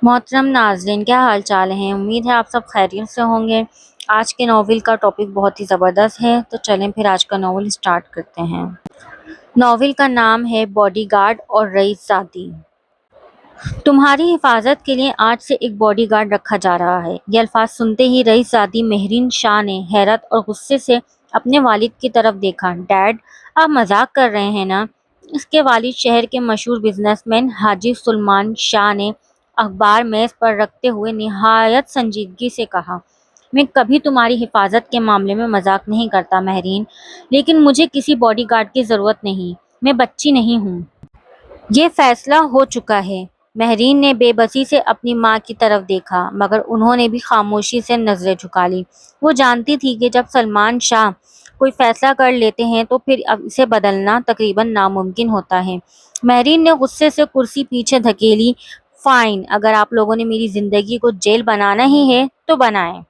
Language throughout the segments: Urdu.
محترم ناظرین، کیا حال چال ہیں؟ امید ہے آپ سب خیریت سے ہوں گے۔ آج کے ناول کا ٹاپک بہت ہی زبردست ہے، تو چلیں پھر آج کا ناول اسٹارٹ کرتے ہیں۔ ناول کا نام ہے باڈی گارڈ اور رئیس زادی۔ تمہاری حفاظت کے لیے آج سے ایک باڈی گارڈ رکھا جا رہا ہے۔ یہ الفاظ سنتے ہی رئیس زادی مہرین شاہ نے حیرت اور غصے سے اپنے والد کی طرف دیکھا۔ ڈیڈ، آپ مذاق کر رہے ہیں نا؟ اس کے والد شہر کے مشہور بزنس مین حاجی سلمان شاہ نے اخبار میز پر رکھتے ہوئے نہایت سنجیدگی سے کہا۔ میں کبھی تمہاری حفاظت کے معاملے میں مذاق نہیں کرتا مہرین، لیکن مجھے کسی باڈی گارڈ کی ضرورت نہیں۔ میں بچی نہیں ہوں۔ یہ فیصلہ ہو چکا ہے۔ مہرین نے بے بسی سے اپنی ماں کی طرف دیکھا، مگر انہوں نے بھی خاموشی سے نظریں جھکا لی۔ وہ جانتی تھی کہ جب سلمان شاہ کوئی فیصلہ کر لیتے ہیں تو پھر اسے بدلنا تقریباً ناممکن ہوتا ہے۔ مہرین نے غصے سے کرسی پیچھے دھکیلی۔ فائن، اگر آپ لوگوں نے میری زندگی کو جیل بنانا ہی ہے تو بنائیں۔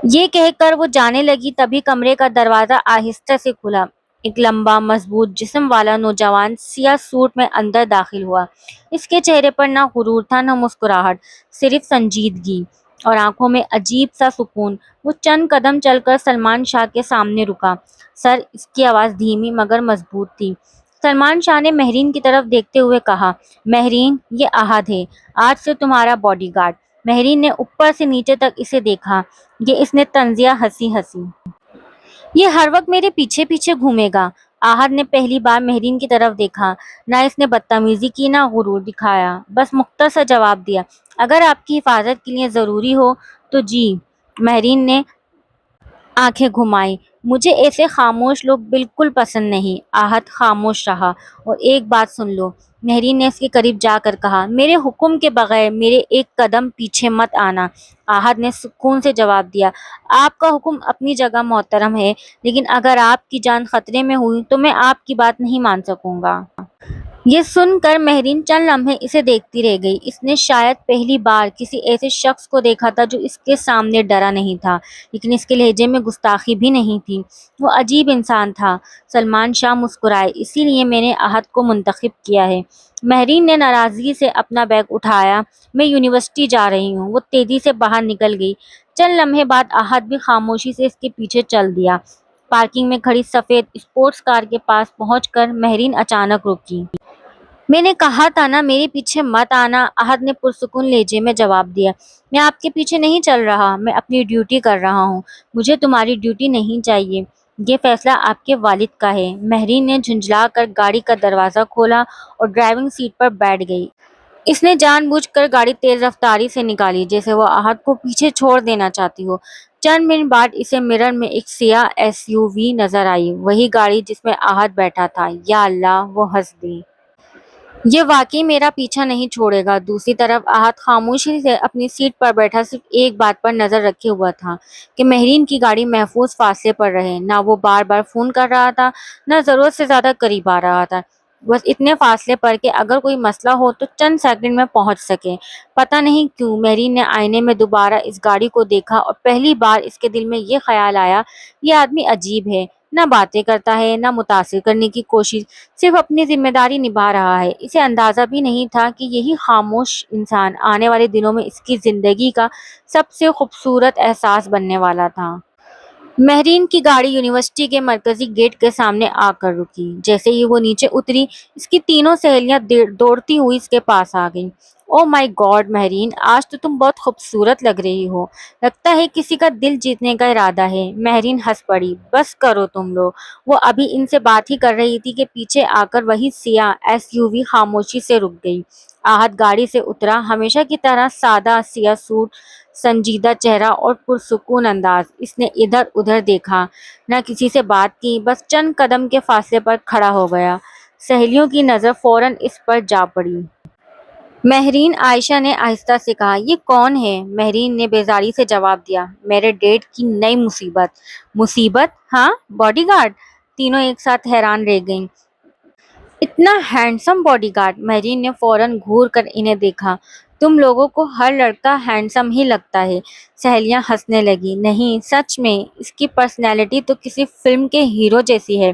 یہ کہہ کر وہ جانے لگی، تبھی کمرے کا دروازہ آہستہ سے کھلا۔ ایک لمبا مضبوط جسم والا نوجوان سیاہ سوٹ میں اندر داخل ہوا۔ اس کے چہرے پر نہ غرور تھا نہ مسکراہٹ، صرف سنجیدگی اور آنکھوں میں عجیب سا سکون۔ وہ چند قدم چل کر سلمان شاہ کے سامنے رکا۔ سر، اس کی آواز دھیمی مگر مضبوط تھی۔ سلمان شاہ نے مہرین کی طرف دیکھتے ہوئے کہا، مہرین، یہ احد ہے، آج سے تمہارا باڈی گارڈ۔ مہرین نے اوپر سے نیچے تک اسے دیکھا۔ یہ اس نے طنزیہ ہنسی۔ یہ ہر وقت میرے پیچھے پیچھے گھومے گا؟ احد نے پہلی بار مہرین کی طرف دیکھا۔ نہ اس نے بدتمیزی کی نہ غرور دکھایا، بس مختصر جواب دیا، اگر آپ کی حفاظت کے لیے ضروری ہو تو جی۔ مہرین نے آنکھیں گھمائی۔ مجھے ایسے خاموش لوگ بالکل پسند نہیں۔ احد خاموش رہا۔ اور ایک بات سن لو، مہرین نے اس کے قریب جا کر کہا، میرے حکم کے بغیر میرے ایک قدم پیچھے مت آنا۔ احد نے سکون سے جواب دیا، آپ کا حکم اپنی جگہ محترم ہے، لیکن اگر آپ کی جان خطرے میں ہوئی تو میں آپ کی بات نہیں مان سکوں گا۔ یہ سن کر مہرین چند لمحے اسے دیکھتی رہ گئی۔ اس نے شاید پہلی بار کسی ایسے شخص کو دیکھا تھا جو اس کے سامنے ڈرا نہیں تھا، لیکن اس کے لہجے میں گستاخی بھی نہیں تھی۔ وہ عجیب انسان تھا۔ سلمان شاہ مسکرائے، اسی لیے میں نے احد کو منتخب کیا ہے۔ مہرین نے ناراضگی سے اپنا بیگ اٹھایا، میں یونیورسٹی جا رہی ہوں۔ وہ تیزی سے باہر نکل گئی۔ چند لمحے بعد احد بھی خاموشی سے اس کے پیچھے چل دیا۔ پارکنگ میں کھڑی سفید اسپورٹس کار کے پاس پہنچ کر مہرین اچانک رکی۔ میں نے کہا تھا نا میرے پیچھے مت آنا، احد نے پرسکون لہجے میں جواب دیا۔ میں آپ کے پیچھے نہیں چل رہا، میں اپنی ڈیوٹی کر رہا ہوں۔ مجھے تمہاری ڈیوٹی نہیں چاہیے، یہ فیصلہ آپ کے والد کا ہے۔ مہرین نے جھنجھلا کر گاڑی کا دروازہ کھولا اور ڈرائیونگ سیٹ پر بیٹھ گئی۔ اس نے جان بوجھ کر گاڑی تیز رفتاری سے نکالی، جیسے وہ احد کو پیچھے چھوڑ دینا چاہتی ہو۔ چند منٹ بعد اسے مرر میں ایک سیاہ ایس یو وی نظر آئی، وہی گاڑی جس میں احد بیٹھا تھا۔ یا اللہ، وہ ہنس دی۔ یہ واقعی میرا پیچھا نہیں چھوڑے گا۔ دوسری طرف احد خاموشی سے اپنی سیٹ پر بیٹھا صرف ایک بات پر نظر رکھے ہوا تھا کہ مہرین کی گاڑی محفوظ فاصلے پر رہے۔ نہ وہ بار بار فون کر رہا تھا، نہ ضرورت سے زیادہ قریب آ رہا تھا، بس اتنے فاصلے پر کہ اگر کوئی مسئلہ ہو تو چند سیکنڈ میں پہنچ سکے۔ پتہ نہیں کیوں مہرین نے آئینے میں دوبارہ اس گاڑی کو دیکھا اور پہلی بار اس کے دل میں یہ خیال آیا، یہ آدمی عجیب ہے، نہ باتیں کرتا ہے نہ متاثر کرنے کی کوشش، صرف اپنی ذمہ داری نبھا رہا ہے۔ اسے اندازہ بھی نہیں تھا کہ یہی خاموش انسان آنے والے دنوں میں اس کی زندگی کا سب سے خوبصورت احساس بننے والا تھا۔ مہرین کی گاڑی یونیورسٹی کے مرکزی گیٹ کے سامنے آ کر رکی۔ جیسے ہی وہ نیچے اتری، اس کی تینوں سہیلیاں دوڑتی ہوئی اس کے پاس آ گئیں۔ او مائی گاڈ مہرین، آج تو تم بہت خوبصورت لگ رہی ہو، لگتا ہے کسی کا دل جیتنے کا ارادہ ہے۔ مہرین ہنس پڑی، بس کرو تم لوگ۔ وہ ابھی ان سے بات ہی کر رہی تھی کہ پیچھے آ کر وہی سیاہ ایس یو وی خاموشی سے رک گئی۔ احد گاڑی سے اترا، ہمیشہ کی طرح سادہ سیاہ سوٹ، سنجیدہ چہرہ اور پرسکون انداز۔ اس نے ادھر ادھر دیکھا، نہ کسی سے بات کی، بس چند قدم کے فاصلے پر کھڑا ہو گیا۔ سہیلیوں کی نظر فوراً اس پر جا پڑی۔ مہرین، عائشہ نے آہستہ سے کہا، یہ کون ہے؟ مہرین نے بیزاری سے جواب دیا، میرے ڈیڈ کی نئی مصیبت۔ مصیبت؟ ہاں، باڈی گارڈ؟ تینوں ایک ساتھ حیران رہ گئیں۔ اتنا ہینڈسم باڈی گارڈ؟ مہرین نے فوراً گھور کر انہیں دیکھا۔ تم لوگوں کو ہر لڑکا ہینڈسم ہی لگتا ہے۔ سہیلیاں ہنسنے لگی۔ نہیں، سچ میں، اس کی پرسنالٹی تو کسی فلم کے ہیرو جیسی ہے۔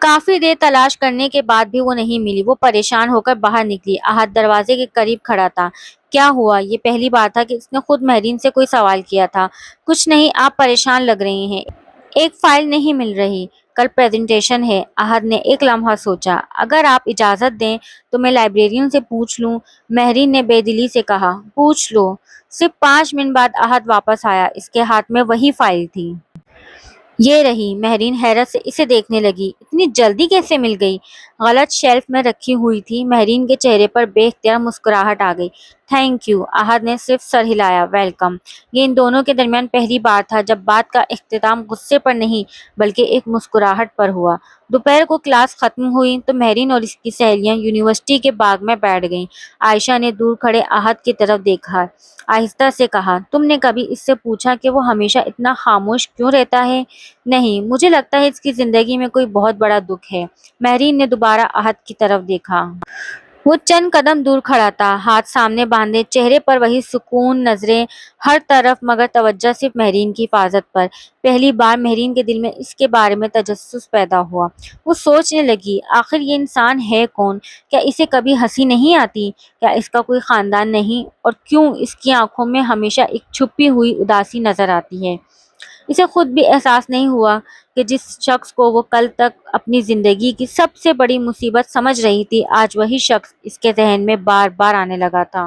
کافی دیر تلاش کرنے کے بعد بھی وہ نہیں ملی۔ وہ پریشان ہو کر باہر نکلی۔ احد دروازے کے قریب کھڑا تھا۔ کیا ہوا؟ یہ پہلی بار تھا کہ اس نے خود مہرین سے کوئی سوال کیا تھا۔ کچھ نہیں، آپ پریشان لگ رہی ہیں، ایک فائل نہیں مل رہی، کل پریزنٹیشن ہے۔ احد نے ایک لمحہ سوچا، اگر آپ اجازت دیں تو میں لائبریرین سے پوچھ لوں؟ مہرین نے بے دلی سے کہا۔ پوچھ لو۔ صرف 5 منٹ بعد احد واپس آیا۔ اس کے ہاتھ میں وہی فائل تھی۔ یہ رہی۔ مہرین حیرت سے اسے دیکھنے لگی۔ اتنی جلدی کیسے مل گئی؟ غلط شیلف میں رکھی ہوئی تھی۔ مہرین کے چہرے پر بے اختیار مسکراہٹ آ گئی۔ Thank you. احد نے صرف سر ہلایا۔ ویلکم۔ یہ ان دونوں کے درمیان پہلی بار تھا جب بات کا اختتام غصے پر نہیں بلکہ ایک مسکراہٹ پر ہوا۔ دوپہر کو کلاس ختم ہوئی تو مہرین اور اس کی سہیلیاں یونیورسٹی کے باغ میں بیٹھ گئیں۔ عائشہ نے دور کھڑے احد کی طرف دیکھا، آہستہ سے کہا، تم نے کبھی اس سے پوچھا کہ وہ ہمیشہ اتنا خاموش کیوں رہتا ہے؟ نہیں، مجھے لگتا ہے اس کی زندگی میں کوئی بہت بڑا دکھ ہے۔ مہرین نے دوبارہ احد کی طرف دیکھا۔ وہ چند قدم دور کھڑا تھا، ہاتھ سامنے باندھے، چہرے پر وہی سکون، نظریں ہر طرف مگر توجہ صرف مہرین کی حفاظت پر۔ پہلی بار مہرین کے دل میں اس کے بارے میں تجسس پیدا ہوا۔ وہ سوچنے لگی، آخر یہ انسان ہے کون؟ کیا اسے کبھی ہنسی نہیں آتی؟ کیا اس کا کوئی خاندان نہیں؟ اور کیوں اس کی آنکھوں میں ہمیشہ ایک چھپی ہوئی اداسی نظر آتی ہے؟ اسے خود بھی احساس نہیں ہوا کہ جس شخص کو وہ کل تک اپنی زندگی کی سب سے بڑی مصیبت سمجھ رہی تھی، آج وہی شخص اس کے ذہن میں بار بار آنے لگا تھا۔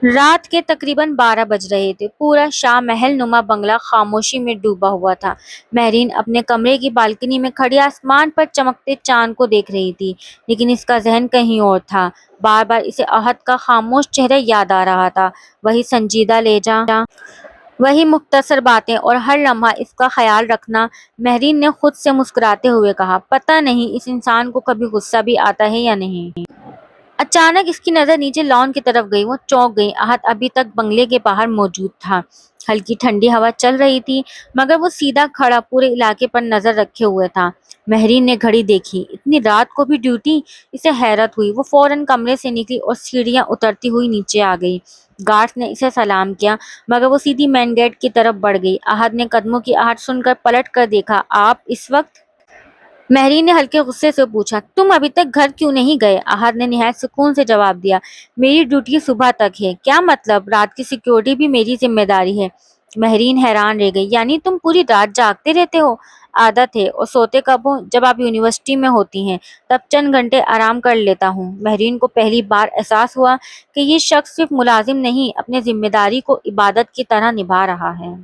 رات کے تقریباً 12 بج رہے تھے۔ پورا شاہ محل نما بنگلہ خاموشی میں ڈوبا ہوا تھا۔ مہرین اپنے کمرے کی بالکنی میں کھڑی آسمان پر چمکتے چاند کو دیکھ رہی تھی، لیکن اس کا ذہن کہیں اور تھا۔ بار بار اسے احد کا خاموش چہرہ یاد آ رہا تھا، وہی سنجیدہ لہجہ، وہی مختصر باتیں اور ہر لمحہ اس کا خیال رکھنا۔ مہرین نے خود سے مسکراتے ہوئے کہا، پتہ نہیں اس انسان کو کبھی غصہ بھی آتا ہے یا نہیں۔ اچانک اس کی نظر نیچے لان کی طرف گئی۔ وہ چونک گئی۔ احد ابھی تک بنگلے کے باہر موجود تھا۔ ہلکی ٹھنڈی ہوا چل رہی تھی مگر وہ سیدھا کھڑا پورے علاقے پر نظر رکھے ہوئے تھا۔ مہرین نے گھڑی دیکھی، اتنی رات کو بھی ڈیوٹی؟ اسے حیرت ہوئی۔ وہ فوراً کمرے سے نکلی اور سیڑھیاں اترتی ہوئی نیچے آ گئی۔ گارڈ نے اسے سلام کیا مگر وہ سیدھی مین گیٹ کی طرف بڑھ گئی۔ احد نے قدموں کی آہٹ سن کر پلٹ کر دیکھا۔ آپ اس وقت؟ مہرین نے ہلکے غصے سے پوچھا۔ تم ابھی تک گھر کیوں نہیں گئے؟ احد نے نہایت سکون سے جواب دیا، میری ڈیوٹی صبح تک ہے۔ کیا مطلب؟ رات کی سیکیورٹی بھی میری ذمہ داری ہے؟ مہرین حیران رہ گئی۔ یعنی تم پوری رات جاگتے رہتے ہو؟ عادت ہے۔ اور سوتے کب ہو؟ جب آپ یونیورسٹی میں ہوتی ہیں تب چند گھنٹے آرام کر لیتا ہوں۔ مہرین کو پہلی بار احساس ہوا کہ یہ شخص صرف ملازم نہیں، اپنی ذمہ داری کو عبادت کی طرح نبھا رہا ہے۔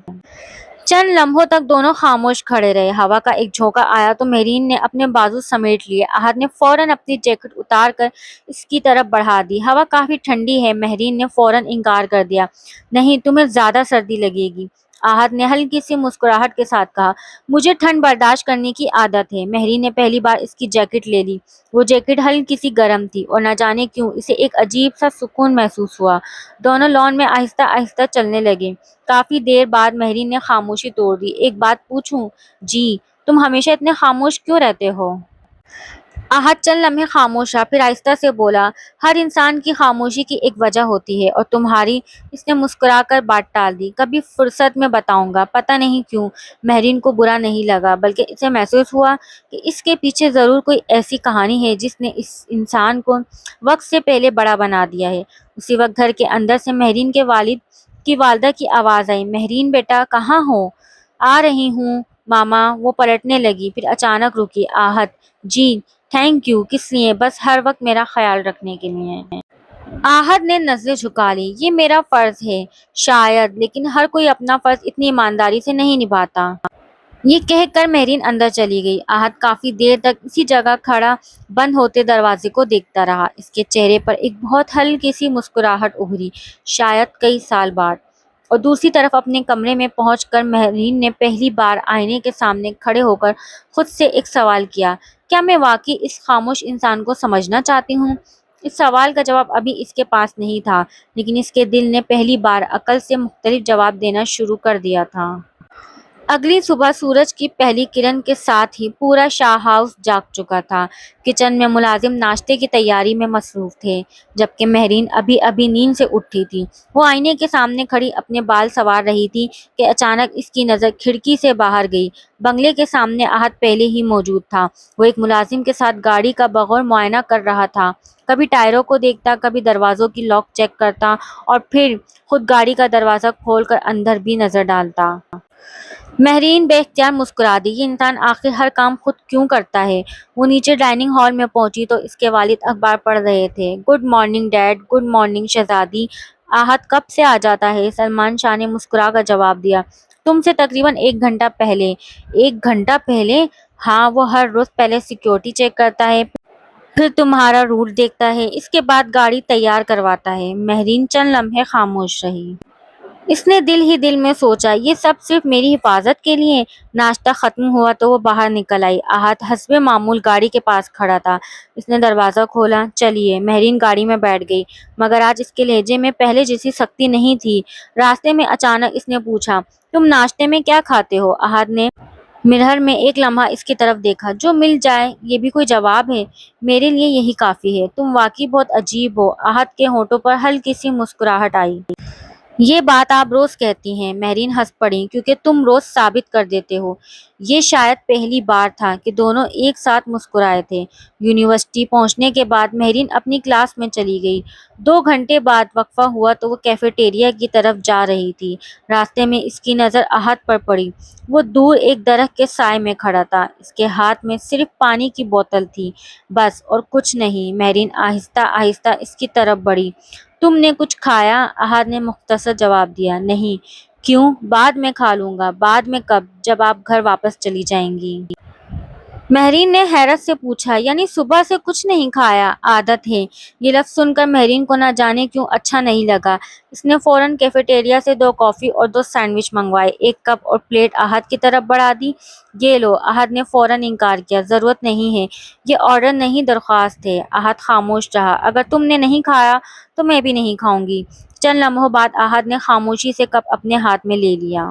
چند لمحوں تک دونوں خاموش کھڑے رہے۔ ہوا کا ایک جھونکا آیا تو مہرین نے اپنے بازو سمیٹ لیے۔ احد نے فوراً اپنی جیکٹ اتار کر اس کی طرف بڑھا دی۔ ہوا کافی ٹھنڈی ہے۔ مہرین نے فوراً انکار کر دیا۔ نہیں، تمہیں زیادہ سردی لگے گی۔ احد نے ہلکی سی مسکراہٹ کے ساتھ کہا، مجھے ٹھنڈ برداشت کرنے کی عادت ہے۔ مہرین نے پہلی بار اس کی جیکٹ لے لی۔ وہ جیکٹ ہلکی سی گرم تھی اور نہ جانے کیوں اسے ایک عجیب سا سکون محسوس ہوا۔ دونوں لان میں آہستہ آہستہ چلنے لگے۔ کافی دیر بعد مہرین نے خاموشی توڑ دی۔ ایک بات پوچھوں؟ جی۔ تم ہمیشہ اتنے خاموش کیوں رہتے ہو؟ احد چند لمحے خاموش رہا، پھر آہستہ سے بولا، ہر انسان کی خاموشی کی ایک وجہ ہوتی ہے اور تمہاری؟ اس نے مسکرا کر بات ٹال دی، کبھی فرصت میں بتاؤں گا۔ پتہ نہیں کیوں مہرین کو برا نہیں لگا بلکہ اسے محسوس ہوا کہ اس کے پیچھے ضرور کوئی ایسی کہانی ہے جس نے اس انسان کو وقت سے پہلے بڑا بنا دیا ہے۔ اسی وقت گھر کے اندر سے مہرین کے والد کی والدہ کی آواز آئی، مہرین بیٹا کہاں ہو؟ آ رہی ہوں ماما۔ وہ پلٹنے لگی، پھر اچانک رکی۔ احد، جی تھینک یو کس لیے؟ بس ہر وقت میرا خیال رکھنے کے لیے۔ احد نے نظریں جھکا لی، یہ میرا فرض ہے شاید، لیکن ہر کوئی اپنا فرض اتنی ایمانداری سے نہیں نبھاتا۔ یہ کہہ کر مہرین اندر چلی گئی۔ احد کافی دیر تک اسی جگہ کھڑا بند ہوتے دروازے کو دیکھتا رہا۔ اس کے چہرے پر ایک بہت ہلکی سی مسکراہٹ ابھری، شاید کئی سال بعد۔ اور دوسری طرف اپنے کمرے میں پہنچ کر مہرین نے پہلی بار آئینے کے سامنے کھڑے ہو کر خود سے ایک سوال کیا، کیا میں واقعی اس خاموش انسان کو سمجھنا چاہتی ہوں؟ اس سوال کا جواب ابھی اس کے پاس نہیں تھا، لیکن اس کے دل نے پہلی بار عقل سے مختلف جواب دینا شروع کر دیا تھا۔ اگلی صبح سورج کی پہلی کرن کے ساتھ ہی پورا شاہ ہاؤس جاگ چکا تھا۔ کچن میں ملازم ناشتے کی تیاری میں مصروف تھے، جبکہ مہرین ابھی ابھی نیند سے اٹھی تھی۔ وہ آئینے کے سامنے کھڑی اپنے بال سنوار رہی تھی کہ اچانک اس کی نظر کھڑکی سے باہر گئی۔ بنگلے کے سامنے احد پہلے ہی موجود تھا۔ وہ ایک ملازم کے ساتھ گاڑی کا بغور معائنہ کر رہا تھا، کبھی ٹائروں کو دیکھتا، کبھی دروازوں کی لاک چیک کرتا اور پھر خود گاڑی کا دروازہ کھول کر اندر بھی نظر ڈالتا۔ مہرین بے اختیار مسکرا دی۔ یہ انسان آخر ہر کام خود کیوں کرتا ہے؟ وہ نیچے ڈائننگ ہال میں پہنچی تو اس کے والد اخبار پڑھ رہے تھے۔ Good morning dad. Good morning شہزادی۔ احد کب سے آ جاتا ہے؟ سلمان شاہ نے مسکرا کر جواب دیا۔ تم سے تقریباً 1 گھنٹہ پہلے۔ 1 گھنٹہ پہلے؟ ہاں، وہ ہر روز پہلے سیکیورٹی چیک کرتا ہے، پھر تمہارا روٹ دیکھتا ہے، اس کے بعد گاڑی تیار کرواتا ہے۔ مہرین چند لمحے خاموش رہی۔ اس نے دل ہی دل میں سوچا، یہ سب صرف میری حفاظت کے لیے؟ ناشتہ ختم ہوا تو وہ باہر نکل آئی۔ احد حسب معمول گاڑی کے پاس کھڑا تھا۔ اس نے دروازہ کھولا۔ چلیے۔ مہرین گاڑی میں بیٹھ گئی، مگر آج اس کے لہجے میں پہلے جیسی سختی نہیں تھی۔ راستے میں اچانک اس نے پوچھا، تم ناشتے میں کیا کھاتے ہو؟ احد نے مرر میں ایک لمحہ اس کی طرف دیکھا۔ جو مل جائے، یہ بھی کوئی جواب ہے؟ میرے لیے یہی کافی ہے۔ تم واقعی بہت عجیب ہو۔ احد کے ہونٹوں پر ہلکی سی مسکراہٹ آئی۔ یہ بات آپ روز کہتی ہیں۔ مہرین ہنس پڑی۔ کیونکہ تم روز ثابت کر دیتے ہو۔ یہ شاید پہلی بار تھا کہ دونوں ایک ساتھ مسکرائے تھے۔ یونیورسٹی پہنچنے کے بعد مہرین اپنی کلاس میں چلی گئی۔ 2 گھنٹے بعد وقفہ ہوا تو وہ کیفیٹیریا کی طرف جا رہی تھی۔ راستے میں اس کی نظر احد پر پڑی۔ وہ دور ایک درخت کے سائے میں کھڑا تھا۔ اس کے ہاتھ میں صرف پانی کی بوتل تھی، بس، اور کچھ نہیں۔ مہرین آہستہ آہستہ اس کی طرف بڑھی۔ تم نے کچھ کھایا؟ احد نے مختصر جواب دیا۔ نہیں۔ کیوں؟ بعد میں کھا لوں گا۔ بعد میں کب؟ جب آپ گھر واپس چلی جائیں گی۔ مہرین نے حیرت سے پوچھا، یعنی صبح سے کچھ نہیں کھایا؟ عادت ہے۔ یہ لفظ سن کر مہرین کو نہ جانے کیوں اچھا نہیں لگا۔ اس نے فوراً کیفیٹیریا سے 2 کافی اور 2 سینڈوچ منگوائے، ایک کپ اور پلیٹ احد کی طرف بڑھا دی۔ یہ لو۔ احد نے فوراً انکار کیا۔ ضرورت نہیں ہے، یہ آرڈر نہیں، درخواست ہے۔ احد خاموش رہا۔ اگر تم نے نہیں کھایا تو میں بھی نہیں کھاؤں گی۔ چند لمحوں بعد احد نے خاموشی سے کپ اپنے ہاتھ میں لے لیا۔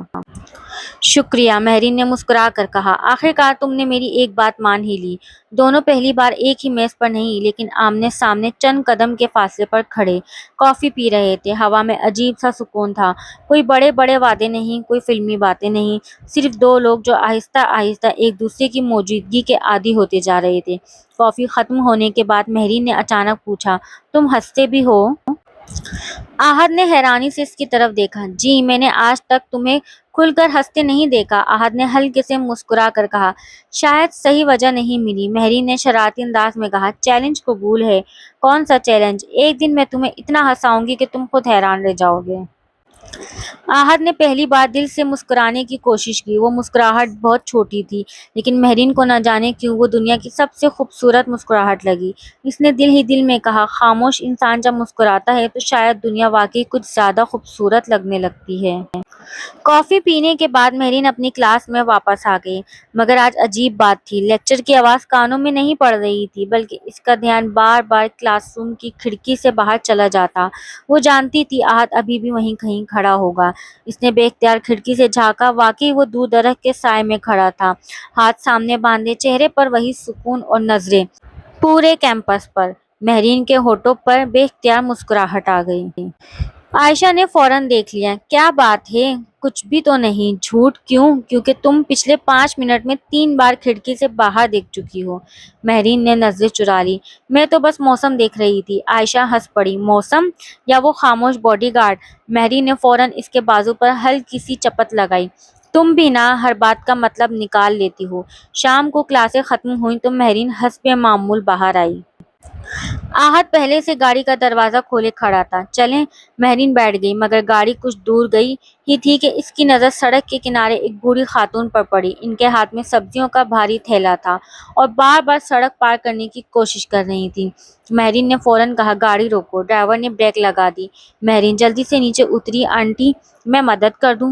شکریہ، مہرین نے مسکرا کر کہا۔ آخرکار تم نے میری ایک بات مان ہی لی۔ دونوں پہلی بار ایک ہی میز پر نہیں، لیکن آمنے سامنے چند قدم کے فاصلے پر کھڑے کافی پی رہے تھے۔ ہوا میں عجیب سا سکون تھا۔ کوئی بڑے بڑے وعدے نہیں، کوئی فلمی باتیں نہیں، صرف 2 لوگ جو آہستہ آہستہ ایک دوسرے کی موجودگی کے عادی ہوتے جا رہے تھے۔ کافی ختم ہونے کے بعد مہرین نے اچانک پوچھا، تم ہنستے بھی ہو؟ احد نے حیرانی سے اس کی طرف دیکھا۔ جی، میں نے آج تک تمہیں کھل کر ہنستے نہیں دیکھا۔ احد نے ہلکے سے مسکرا کر کہا۔ شاید صحیح وجہ نہیں ملی، مہرین نے شرارتی انداز میں کہا۔ چیلنج قبول ہے۔ کون سا چیلنج؟ ایک دن میں تمہیں اتنا ہنساؤں گی کہ تم خود حیران رہ جاؤ گے۔ احد نے پہلی بار دل سے مسکرانے کی کوشش کی۔ وہ مسکراہٹ بہت چھوٹی تھی، لیکن مہرین کو نہ جانے کیوں وہ دنیا کی سب سے خوبصورت مسکراہٹ لگی۔ اس نے دل ہی دل میں کہا، خاموش انسان جب مسکراتا ہے تو شاید دنیا واقعی کچھ زیادہ خوبصورت لگنے لگتی ہے۔ کافی پینے کے بعد مہرین اپنی کلاس میں واپس آ گئی، مگر آج عجیب بات تھی۔ لیکچر کی آواز کانوں میں نہیں پڑ رہی تھی، بلکہ اس کا دھیان بار بار کلاس روم کی کھڑکی سے باہر چلا جاتا۔ وہ جانتی تھی احد ابھی بھی وہیں کہیں کھڑا ہوگا۔ اس نے بے اختیار کھڑکی سے جھانکا۔ واقعی وہ دور درخت کے سائے میں کھڑا تھا، ہاتھ سامنے باندھے، چہرے پر وہی سکون اور نظریں پورے کیمپس پر۔ مہرین کے ہونٹوں پر بے اختیار مسکراہٹ آ گئی۔ عائشہ نے فوراً دیکھ لیا۔ کیا بات ہے؟ کچھ بھی تو نہیں؟ جھوٹ کیوں؟ کیونکہ تم پچھلے 5 منٹ میں 3 بار کھڑکی سے باہر دیکھ چکی ہو۔ مہرین نے نظریں چرا لی۔ میں تو بس موسم دیکھ رہی تھی۔ عائشہ ہنس پڑی۔ موسم؟ یا وہ خاموش باڈی گارڈ؟ مہرین نے فوراً اس کے بازو پر ہلکی سی چپت لگائی۔ تم بھی نا ہر بات کا مطلب نکال لیتی ہو۔ شام کو کلاسیں ختم ہوئیں تو مہرین حسب معمول باہر آئی۔ احد پہلے سے گاڑی کا دروازہ کھولے کھڑا تھا۔ چلیں؟ مہرین بیٹھ گئی، مگر گاڑی کچھ دور گئی ہی تھی کہ اس کی نظر سڑک کے کنارے ایک بوڑھی خاتون پر پڑی۔ ان کے ہاتھ میں سبزیوں کا بھاری تھیلا تھا اور بار بار سڑک پار کرنے کی کوشش کر رہی تھی۔ مہرین نے فوراً کہا، گاڑی روکو۔ ڈرائیور نے بریک لگا دی۔ مہرین جلدی سے نیچے اتری۔ آنٹی، میں مدد کر دوں؟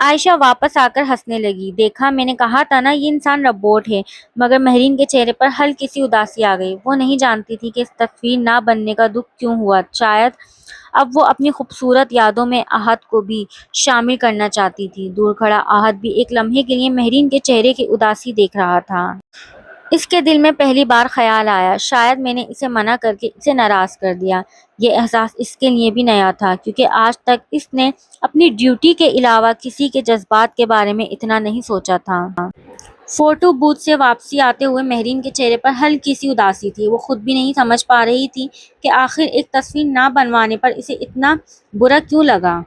عائشہ واپس آ کر ہنسنے لگی۔ دیکھا، میں نے کہا تھا نا یہ انسان روبوٹ ہے۔ مگر مہرین کے چہرے پر ہلکی سی اداسی آ گئی۔ وہ نہیں جانتی تھی کہ اس تصویر نہ بننے کا دکھ کیوں ہوا۔ شاید اب وہ اپنی خوبصورت یادوں میں احد کو بھی شامل کرنا چاہتی تھی۔ دور کھڑا احد بھی ایک لمحے کے لیے مہرین کے چہرے کی اداسی دیکھ رہا تھا۔ اس کے دل میں پہلی بار خیال آیا، شاید میں نے اسے منع کر کے اسے ناراض کر دیا۔ یہ احساس اس کے لیے بھی نیا تھا، کیونکہ آج تک اس نے اپنی ڈیوٹی کے علاوہ کسی کے جذبات کے بارے میں اتنا نہیں سوچا تھا۔ فوٹو بوتھ سے واپسی آتے ہوئے مہرین کے چہرے پر ہلکی سی اداسی تھی۔ وہ خود بھی نہیں سمجھ پا رہی تھی کہ آخر ایک تصویر نہ بنوانے پر اسے اتنا برا کیوں لگا۔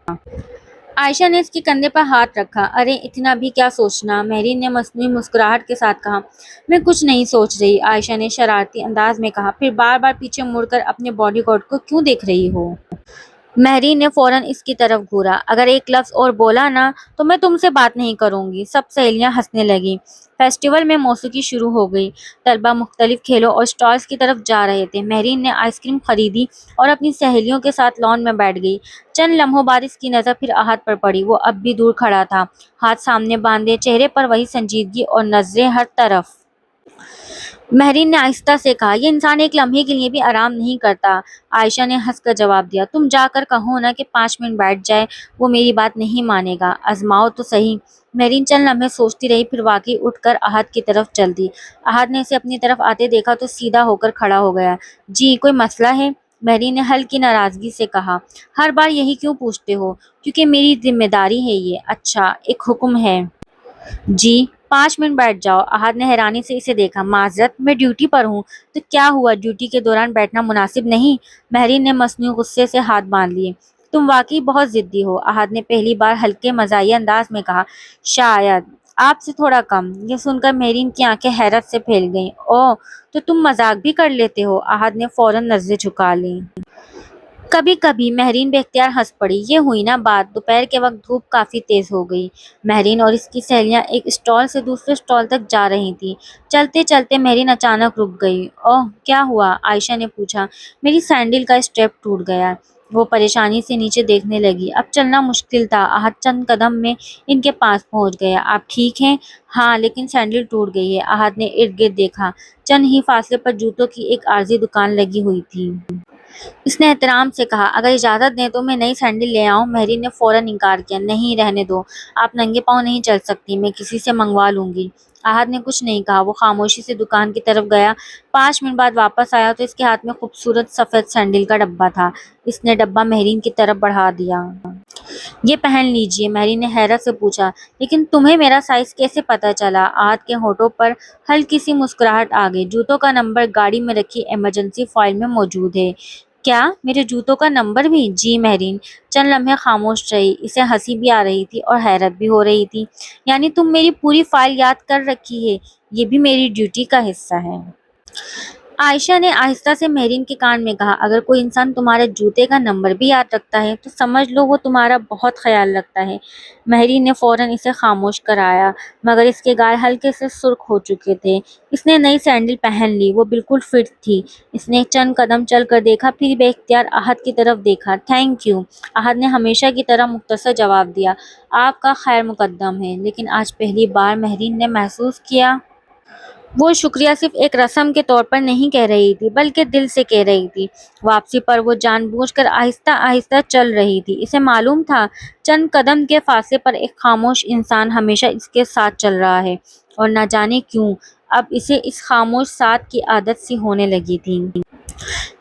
عائشہ نے اس کے کندھے پر ہاتھ رکھا۔ ارے اتنا بھی کیا سوچنا، مہرین نے مصنوعی مسکراہٹ کے ساتھ کہا۔ میں کچھ نہیں سوچ رہی، عائشہ نے شرارتی انداز میں کہا۔ پھر بار بار پیچھے مڑ کر اپنے باڈی گارڈ کو کیوں دیکھ رہی ہو؟ مہرین نے فوراً اس کی طرف گھورا۔ اگر ایک لفظ اور بولا نا تو میں تم سے بات نہیں کروں گی۔ سب سہیلیاں ہنسنے لگیں۔ فیسٹیول میں موسیقی شروع ہو گئی۔ طلبہ مختلف کھیلوں اور اسٹالز کی طرف جا رہے تھے۔ مہرین نے آئس کریم خریدی اور اپنی سہیلیوں کے ساتھ لان میں بیٹھ گئی۔ چند لمحوں بعد اس کی نظر پھر احد پر پڑی۔ وہ اب بھی دور کھڑا تھا، ہاتھ سامنے باندھے، چہرے پر وہی سنجیدگی اور نظریں ہر طرف۔ مہرین نے آہستہ سے کہا، یہ انسان ایک لمحے کے لیے بھی آرام نہیں کرتا۔ عائشہ نے ہنس کر جواب دیا، تم جا کر کہو نا کہ 5 منٹ بیٹھ جائے، وہ میری بات نہیں مانے گا۔ آزماؤ تو صحیح۔ مہرین چند لمحے سوچتی رہی، پھر واقعی اٹھ کر احد کی طرف چل دی۔ احد نے اسے اپنی طرف آتے دیکھا تو سیدھا ہو کر کھڑا ہو گیا۔ جی کوئی مسئلہ ہے؟ مہرین نے ہلکی ناراضگی سے کہا۔ ہر بار یہی کیوں پوچھتے ہو؟ کیونکہ میری ذمہ داری ہے یہ۔ اچھا، ایک حکم ہے؟ جی 5 منٹ بیٹھ جاؤ۔ احد نے حیرانی سے اسے دیکھا۔ معذرت، میں ڈیوٹی پر ہوں۔ تو کیا ہوا، ڈیوٹی کے دوران بیٹھنا مناسب نہیں؟ مہرین نے مصنوعی غصے سے ہاتھ باندھ لیے۔ تم واقعی بہت ضدی ہو، احد نے پہلی بار ہلکے مزاحیہ انداز میں کہا۔ شاید آپ سے تھوڑا کم۔ یہ سن کر مہرین کی آنکھیں حیرت سے پھیل گئیں۔ اوہ، تو تم مذاق بھی کر لیتے ہو؟ احد نے فوراً نظریں جھکا لیں۔ کبھی کبھی، مہرین بے اختیار ہنس پڑی۔ یہ ہوئی نا بات۔ دوپہر کے وقت دھوپ کافی تیز ہو گئی۔ مہرین اور اس کی سہیلیاں ایک اسٹال سے دوسرے اسٹال تک جا رہی تھیں۔ چلتے چلتے مہرین اچانک رک گئی۔ اوہ کیا ہوا؟ عائشہ نے پوچھا۔ میری سینڈل کا اسٹریپ ٹوٹ گیا۔ وہ پریشانی سے نیچے دیکھنے لگی۔ اب چلنا مشکل تھا۔ احد چند قدم میں ان کے پاس پہنچ گیا۔ آپ ٹھیک ہیں؟ ہاں، لیکن سینڈل ٹوٹ گئی ہے۔ احد نے ارد گرد دیکھا۔ چند ہی فاصلے پر جوتوں کی ایک عارضی دکان لگی ہوئی تھی۔ اس نے احترام سے کہا، اگر اجازت دیں تو میں نئی سینڈل لے آؤں؟ مہرین نے فوراً انکار کیا۔ نہیں، رہنے دو، آپ ننگے پاؤں نہیں چل سکتی، میں کسی سے منگوا لوں گی۔ احد نے کچھ نہیں کہا۔ وہ خاموشی سے دکان کی طرف گیا۔ 5 منٹ بعد واپس آیا تو اس کے ہاتھ میں خوبصورت سفید سینڈل کا ڈبہ تھا۔ اس نے ڈبہ مہرین کی طرف بڑھا دیا۔ یہ پہن لیجیے۔ مہرین نے حیرت سے پوچھا، لیکن تمہیں میرا سائز کیسے پتہ چلا؟ احد کے ہونٹوں پر ہلکی سی مسکراہٹ آ گئی۔ جوتوں کا نمبر گاڑی میں رکھی ایمرجنسی فائل میں موجود ہے۔ کیا، میرے جوتوں کا نمبر بھی؟ جی۔ مہرین چند لمحے خاموش رہی۔ اسے ہنسی بھی آ رہی تھی اور حیرت بھی ہو رہی تھی۔ یعنی تم میری پوری فائل یاد کر رکھی ہے؟ یہ بھی میری ڈیوٹی کا حصہ ہے۔ عائشہ نے آہستہ سے مہرین کے کان میں کہا، اگر کوئی انسان تمہارے جوتے کا نمبر بھی یاد رکھتا ہے تو سمجھ لو وہ تمہارا بہت خیال رکھتا ہے۔ مہرین نے فوراً اسے خاموش کرایا، مگر اس کے گال ہلکے سے سرخ ہو چکے تھے۔ اس نے نئی سینڈل پہن لی، وہ بالکل فٹ تھی۔ اس نے چند قدم چل کر دیکھا، پھر بے اختیار احد کی طرف دیکھا۔ تھینک یو، احد نے ہمیشہ کی طرح مختصر جواب دیا۔ آپ کا خیر مقدم ہے۔ لیکن آج پہلی بار مہرین نے محسوس کیا وہ شکریہ صرف ایک رسم کے طور پر نہیں کہہ رہی تھی، بلکہ دل سے کہہ رہی تھی۔ واپسی پر وہ جان بوجھ کر آہستہ آہستہ چل رہی تھی۔ اسے معلوم تھا چند قدم کے فاصلے پر ایک خاموش انسان ہمیشہ اس کے ساتھ چل رہا ہے، اور نہ جانے کیوں اب اسے اس خاموش ساتھ کی عادت سی ہونے لگی تھی۔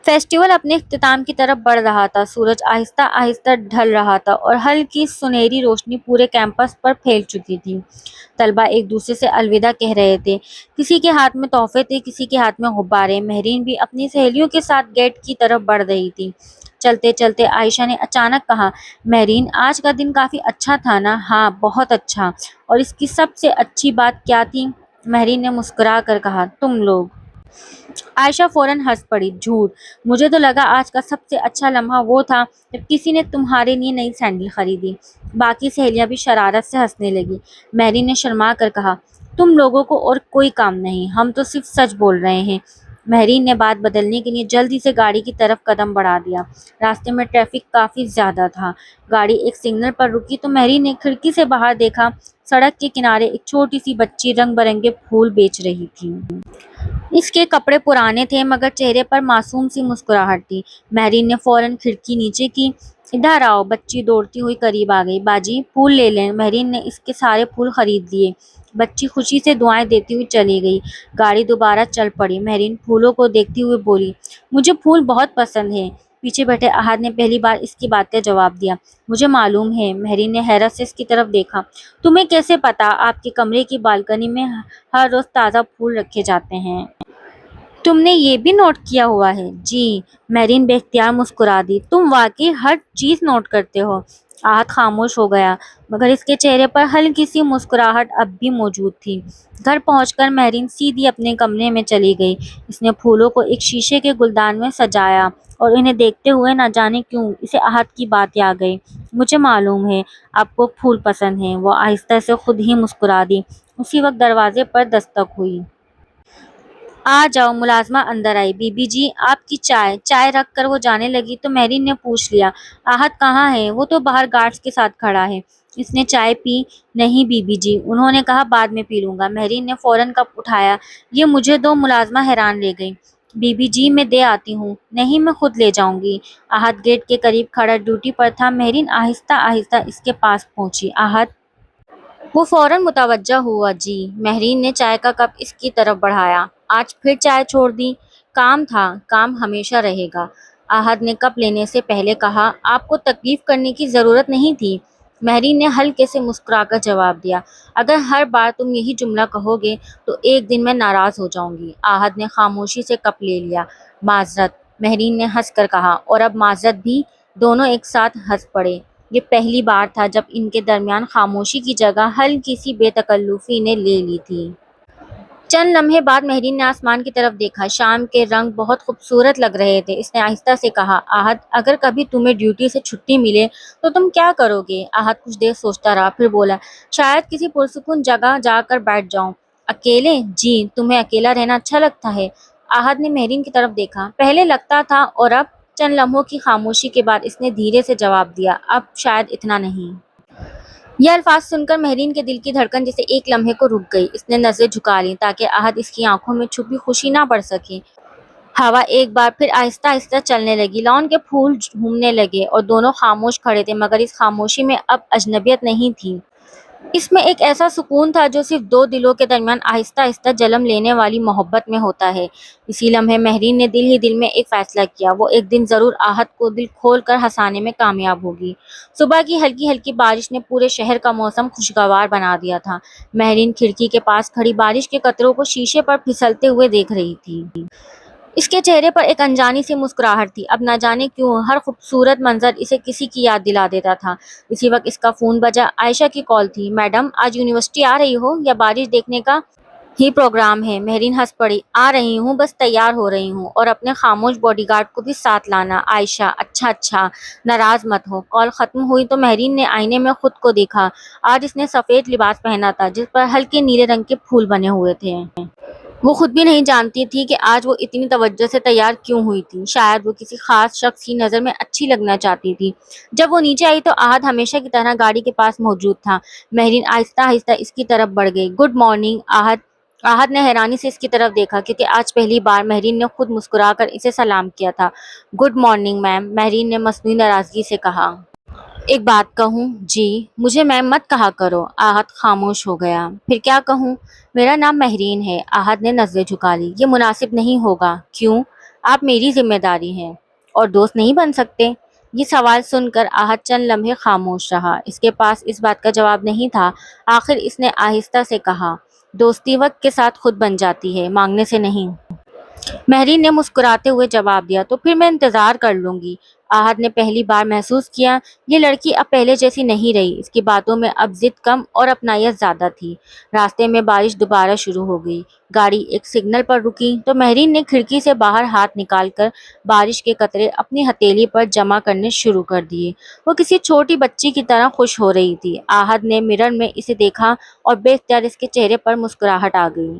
فیسٹیول اپنے اختتام کی طرف بڑھ رہا تھا۔ سورج آہستہ آہستہ ڈھل رہا تھا اور ہلکی سنہری روشنی پورے کیمپس پر پھیل چکی تھی۔ طلبہ ایک دوسرے سے الوداع کہہ رہے تھے۔ کسی کے ہاتھ میں تحفے تھے، کسی کے ہاتھ میں غبارے۔ مہرین بھی اپنی سہیلیوں کے ساتھ گیٹ کی طرف بڑھ رہی تھی۔ چلتے چلتے عائشہ نے اچانک کہا، مہرین آج کا دن کافی اچھا تھا نا؟ ہاں، بہت اچھا۔ اور اس کی سب سے اچھی بات کیا تھی؟ مہرین نے مسکرا کر کہا، تم لوگ۔ عائشہ فوراً ہنس پڑی۔ جھوٹ، مجھے تو لگا آج کا سب سے اچھا لمحہ وہ تھا جب کسی نے تمہارے لیے نئی سینڈل خریدی۔ باقی سہیلیاں بھی شرارت سے ہنسنے لگی۔ مہرین نے شرما کر کہا، تم لوگوں کو اور کوئی کام نہیں، ہم تو صرف سچ بول رہے ہیں۔ مہرین نے بات بدلنے کے لیے جلدی سے گاڑی کی طرف قدم بڑھا دیا۔ راستے میں ٹریفک کافی زیادہ تھا۔ گاڑی ایک سگنل پر رکی تو مہرین نے کھڑکی سے باہر دیکھا۔ سڑک کے کنارے ایک چھوٹی سی بچی رنگ برنگے پھول بیچ رہی تھی۔ اس کے کپڑے پرانے تھے مگر چہرے پر معصوم سی مسکراہٹ تھی۔ مہرین نے فوراً کھڑکی نیچے کی۔ ادھر آؤ، بچی دوڑتی ہوئی قریب آ گئی۔ باجی پھول لے لیں۔ مہرین نے اس کے سارے پھول خرید لیے۔ بچی خوشی سے دعائیں دیتی ہوئی چلی گئی۔ گاڑی دوبارہ چل پڑی۔ مہرین پھولوں کو دیکھتی ہوئی بولی، مجھے پھول بہت پسند ہیں۔ پیچھے بیٹھے احد نے پہلی بار اس کی بات کا جواب دیا۔ مجھے معلوم ہے۔ مہرین نے حیرت سے اس کی طرف دیکھا۔ تمہیں کیسے پتا؟ آپ کے کمرے کی بالکنی میں ہر روز تازہ پھول رکھے جاتے ہیں۔ تم نے یہ بھی نوٹ کیا ہوا ہے؟ جی، مہرین بے اختیار مسکرا دی۔ تم واقعی ہر چیز نوٹ کرتے ہو؟ احد خاموش ہو گیا مگر اس کے چہرے پر ہلکی سی مسکراہٹ اب بھی موجود تھی۔ گھر پہنچ کر مہرین سیدھی اپنے کمرے میں چلی گئی۔ اس نے پھولوں کو ایک شیشے کے گلدان میں سجایا اور انہیں دیکھتے ہوئے نہ جانے کیوں اسے احد کی بات یاد آ گئی۔ مجھے معلوم ہے آپ کو پھول پسند ہیں۔ وہ آہستہ سے خود ہی مسکرا دی۔ اسی وقت دروازے پر دستک ہوئی۔ آ جاؤ، ملازمہ اندر آئی۔ بی بی جی، آپ کی چائے رکھ کر وہ جانے لگی تو مہرین نے پوچھ لیا، احد کہاں ہے؟ وہ تو باہر گارڈز کے ساتھ کھڑا ہے۔ اس نے چائے پی؟ نہیں بی بی جی، انہوں نے کہا بعد میں پی لوں گا۔ مہرین نے فوراً کپ اٹھایا۔ یہ مجھے دو۔ ملازمہ حیران رہ گئی۔ بی بی جی میں دے آتی ہوں۔ نہیں، میں خود لے جاؤں گی۔ احد گیٹ کے قریب کھڑا ڈیوٹی پر تھا۔ مہرین آہستہ آہستہ اس کے پاس پہنچی۔ احد؟ وہ فوراً متوجہ ہوا۔ جی۔ مہرین نے چائے کا کپ اس کی طرف بڑھایا۔ آج پھر چائے چھوڑ دی؟ کام تھا۔ کام ہمیشہ رہے گا۔ احد نے کپ لینے سے پہلے کہا۔ آپ کو تکلیف کرنے کی ضرورت نہیں تھی۔ مہرین نے ہلکے سے مسکرا کر جواب دیا۔ اگر ہر بار تم یہی جملہ کہو گے تو ایک دن میں ناراض ہو جاؤں گی۔ احد نے خاموشی سے کپ لے لیا۔ معذرت، مہرین نے ہنس کر کہا۔ اور اب معذرت بھی؟ دونوں ایک ساتھ ہنس پڑے۔ یہ پہلی بار تھا جب ان کے درمیان خاموشی کی جگہ ہلکی سی بے تکلفی نے لے لی تھی۔ چند لمحے بعد مہرین نے آسمان کی طرف دیکھا۔ شام کے رنگ بہت خوبصورت لگ رہے تھے۔ اس نے آہستہ سے کہا، احد اگر کبھی تمہیں ڈیوٹی سے چھٹی ملے تو تم کیا کرو گے؟ احد کچھ دیر سوچتا رہا پھر بولا، شاید کسی پرسکون جگہ جا کر بیٹھ جاؤں۔ اکیلے؟ جی۔ تمہیں اکیلا رہنا اچھا لگتا ہے؟ احد نے مہرین کی طرف دیکھا۔ پہلے لگتا تھا اور اب؟ چند لمحوں کی خاموشی کے بعد اس نے دھیرے سے جواب دیا، اب شاید اتنا نہیں۔ یہ الفاظ سن کر مہرین کے دل کی دھڑکن جیسے ایک لمحے کو رک گئی۔ اس نے نظریں جھکا لیں تاکہ احد اس کی آنکھوں میں چھپی خوشی نہ پڑھ سکے۔ ہوا ایک بار پھر آہستہ آہستہ چلنے لگی۔ لان کے پھول جھومنے لگے اور دونوں خاموش کھڑے تھے مگر اس خاموشی میں اب اجنبیت نہیں تھی۔ اس میں ایک ایسا سکون تھا جو صرف دو دلوں کے درمیان آہستہ آہستہ جنم لینے والی محبت میں ہوتا ہے۔ اسی لمحے مہرین نے دل ہی دل میں ایک فیصلہ کیا، وہ ایک دن ضرور احد کو دل کھول کر ہنسانے میں کامیاب ہوگی۔ صبح کی ہلکی ہلکی بارش نے پورے شہر کا موسم خوشگوار بنا دیا تھا۔ مہرین کھڑکی کے پاس کھڑی بارش کے قطروں کو شیشے پر پھسلتے ہوئے دیکھ رہی تھی۔ اس کے چہرے پر ایک انجانی سی مسکراہٹ تھی۔ اب نہ جانے کیوں ہر خوبصورت منظر اسے کسی کی یاد دلا دیتا تھا۔ اسی وقت اس کا فون بجا۔ عائشہ کی کال تھی۔ میڈم، آج یونیورسٹی آ رہی ہو یا بارش دیکھنے کا ہی پروگرام ہے؟ مہرین ہنس پڑی۔ آ رہی ہوں، بس تیار ہو رہی ہوں، اور اپنے خاموش باڈی گارڈ کو بھی ساتھ لانا۔ عائشہ، اچھا، ناراض مت ہو۔ کال ختم ہوئی تو مہرین نے آئینے میں خود کو دیکھا۔ آج اس نے سفید لباس پہنا تھا جس پر ہلکے نیلے رنگ کے پھول بنے ہوئے تھے۔ وہ خود بھی نہیں جانتی تھی کہ آج وہ اتنی توجہ سے تیار کیوں ہوئی تھی۔ شاید وہ کسی خاص شخص کی نظر میں اچھی لگنا چاہتی تھی۔ جب وہ نیچے آئی تو احد ہمیشہ کی طرح گاڑی کے پاس موجود تھا۔ مہرین آہستہ آہستہ اس کی طرف بڑھ گئی۔ گڈ مارننگ احد۔ احد نے حیرانی سے اس کی طرف دیکھا کیونکہ آج پہلی بار مہرین نے خود مسکرا کر اسے سلام کیا تھا۔ گڈ مارننگ میم، مہرین نے مصنوعی ناراضگی سے کہا۔ ایک بات کہوں؟ جی۔ مجھے میم مت کہا کرو۔ احد خاموش ہو گیا۔ پھر کیا کہوں؟ میرا نام مہرین ہے۔ احد نے نظریں جھکا لی۔ یہ مناسب نہیں ہوگا۔ کیوں؟ آپ میری ذمہ داری ہیں اور دوست نہیں بن سکتے؟ یہ سوال سن کر احد چند لمحے خاموش رہا۔ اس کے پاس اس بات کا جواب نہیں تھا۔ آخر اس نے آہستہ سے کہا، دوستی وقت کے ساتھ خود بن جاتی ہے، مانگنے سے نہیں۔ مہرین نے مسکراتے ہوئے جواب دیا، تو پھر میں انتظار کر لوں گی۔ احد نے پہلی بار محسوس کیا یہ لڑکی اب پہلے جیسی نہیں رہی۔ اس کی باتوں میں اب ضد کم اور اپنائیت زیادہ تھی۔ راستے میں بارش دوبارہ شروع ہو گئی۔ گاڑی ایک سگنل پر رکی تو مہرین نے کھڑکی سے باہر ہاتھ نکال کر بارش کے قطرے اپنی ہتھیلی پر جمع کرنے شروع کر دیے۔ وہ کسی چھوٹی بچی کی طرح خوش ہو رہی تھی۔ احد نے مرر میں اسے دیکھا اور بے اختیار اس کے چہرے پر مسکراہٹ آ گئی۔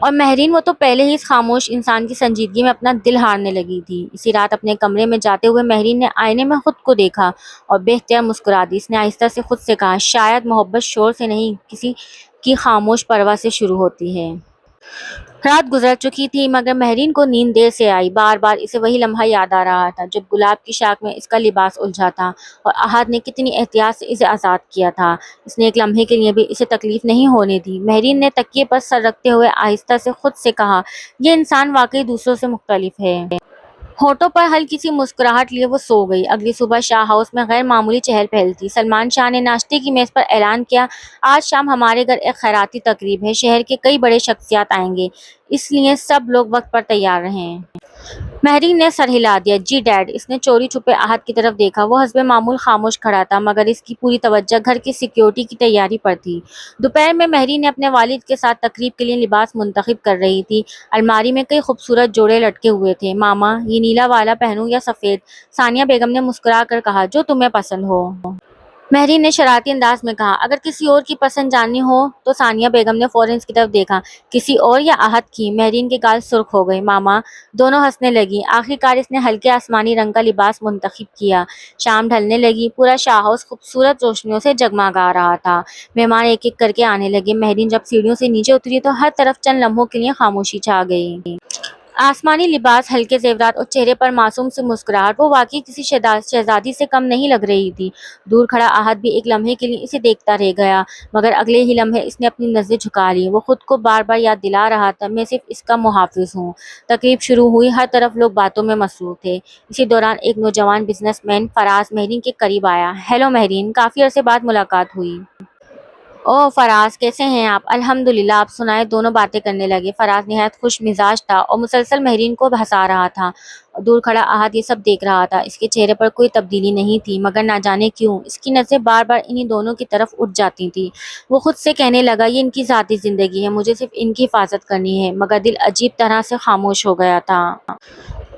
اور مہرین وہ تو پہلے ہی اس خاموش انسان کی سنجیدگی میں اپنا دل ہارنے لگی تھی۔ اسی رات اپنے کمرے میں جاتے ہوئے مہرین نے آئینے میں خود کو دیکھا اور بے اختیار مسکرا دی۔ اس نے آہستہ سے خود سے کہا، شاید محبت شور سے نہیں، کسی کی خاموش پرواہ سے شروع ہوتی ہے۔ رات گزر چکی تھی مگر مہرین کو نیند دیر سے آئی۔ بار بار اسے وہی لمحہ یاد آ رہا تھا جب گلاب کی شاخ میں اس کا لباس الجھا تھا اور احد نے کتنی احتیاط سے اسے آزاد کیا تھا۔ اس نے ایک لمحے کے لیے بھی اسے تکلیف نہیں ہونے دی۔ مہرین نے تکیے پر سر رکھتے ہوئے آہستہ سے خود سے کہا، یہ انسان واقعی دوسروں سے مختلف ہے۔ ہونٹوں پر ہلکی سی مسکراہٹ لیے وہ سو گئی۔ اگلی صبح شاہ ہاؤس میں غیر معمولی چہل پہل تھی۔ سلمان شاہ نے ناشتے کی میز پر اعلان کیا، آج شام ہمارے گھر ایک خیراتی تقریب ہے، شہر کے کئی بڑے شخصیات آئیں گے، اس لیے سب لوگ وقت پر تیار رہیں۔ مہرین نے سر ہلا دیا، جی ڈیڈ۔ اس نے چوری چھپے احد کی طرف دیکھا۔ وہ حسب معمول خاموش کھڑا تھا مگر اس کی پوری توجہ گھر کی سیکیورٹی کی تیاری پر تھی۔ دوپہر میں مہرین نے اپنے والد کے ساتھ تقریب کے لیے لباس منتخب کر رہی تھی۔ الماری میں کئی خوبصورت جوڑے لٹکے ہوئے تھے۔ ماما، یہ نیلا والا پہنوں یا سفید؟ ثانیہ بیگم نے مسکرا کر کہا، جو تمہیں پسند ہو۔ مہرین نے شرارتی انداز میں کہا، اگر کسی اور کی پسند جاننی ہو تو؟ ثانیہ بیگم نے فوراً اس کی طرف دیکھا، کسی اور یا احد کی؟ مہرین کے گال سرخ ہو گئے۔ ماما، دونوں ہنسنے لگیں۔ آخرکار اس نے ہلکے آسمانی رنگ کا لباس منتخب کیا۔ شام ڈھلنے لگی، پورا شاہ ہاؤس خوبصورت روشنیوں سے جگمگا رہا تھا۔ مہمان ایک ایک کر کے آنے لگے۔ مہرین جب سیڑھیوں سے نیچے اتری تو ہر طرف چند لمحوں کے لیے خاموشی چھا گئی۔ آسمانی لباس، ہلکے زیورات اور چہرے پر معصوم سی مسکراہٹ، وہ واقعی کسی شہزادی سے کم نہیں لگ رہی تھی۔ دور کھڑا احد بھی ایک لمحے کے لیے اسے دیکھتا رہ گیا مگر اگلے ہی لمحے اس نے اپنی نظریں جھکا لیں۔ وہ خود کو بار بار یاد دلا رہا تھا، میں صرف اس کا محافظ ہوں۔ تقریب شروع ہوئی، ہر طرف لوگ باتوں میں مصروف تھے۔ اسی دوران ایک نوجوان بزنس مین فراز مہرین کے قریب آیا۔ ہیلو مہرین، کافی عرصے بعد ملاقات ہوئی۔ اوہ فراز، کیسے ہیں آپ؟ الحمدللہ، آپ سنائیں؟ دونوں باتیں کرنے لگے۔ فراز نہایت خوش مزاج تھا اور مسلسل مہرین کو ہنسا رہا تھا۔ دور کھڑا احد یہ سب دیکھ رہا تھا۔ اس کے چہرے پر کوئی تبدیلی نہیں تھی مگر نہ جانے کیوں اس کی نظریں بار بار انہی دونوں کی طرف اٹھ جاتی تھیں۔ وہ خود سے کہنے لگا، یہ ان کی ذاتی زندگی ہے، مجھے صرف ان کی حفاظت کرنی ہے، مگر دل عجیب طرح سے خاموش ہو گیا تھا۔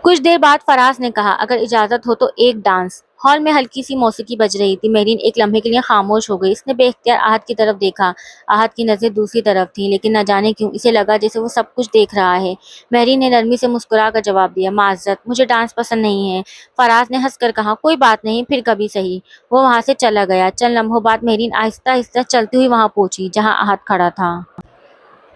کچھ دیر بعد فراز نے کہا، اگر اجازت ہو تو ایک ڈانس؟ ہال میں ہلکی سی موسیقی بج رہی تھی۔ مہرین ایک لمحے کے لیے خاموش ہو گئی۔ اس نے بے اختیار احد کی طرف دیکھا۔ احد کی نظریں دوسری طرف تھیں لیکن نہ جانے کیوں اسے لگا جیسے وہ سب کچھ دیکھ رہا ہے۔ مہرین نے نرمی سے مسکرا کر جواب دیا، معذرت، مجھے ڈانس پسند نہیں ہے۔ فراز نے ہنس کر کہا، کوئی بات نہیں، پھر کبھی سہی۔ وہ وہاں سے چلا گیا۔ چند لمحوں بعد مہرین آہستہ آہستہ چلتی ہوئی وہاں پہنچی جہاں احد کھڑا تھا۔